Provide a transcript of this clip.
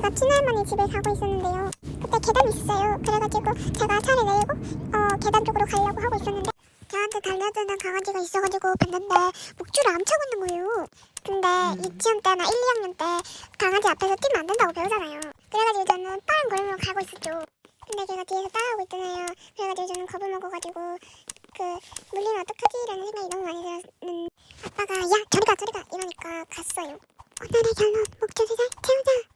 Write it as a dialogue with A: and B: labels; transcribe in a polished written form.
A: 제가 친할머니 집에 가고 있었는데요. 그때 계단이 있었어요. 그래가지고 제가 차를 내리고 계단 쪽으로 가려고 하고 있었는데 저한테 달려드는 강아지가 있어가지고 봤는데 목줄을 안 차고 있는 거예요. 근데 유치원 때나 1, 2학년 때 강아지 앞에서 뛰면 안 된다고 배우잖아요. 그래가지고 저는 빠른 걸음으로 가고 있었죠. 근데 걔가 뒤에서 따라오고 있잖아요. 그래가지고 저는 겁을 먹어가지고 물리면 어떡하지라는 생각이 너무 많이 들었는 아빠가 야 저리 가 이러니까 갔어요. 오늘의 결론 목줄을 잘 채우자.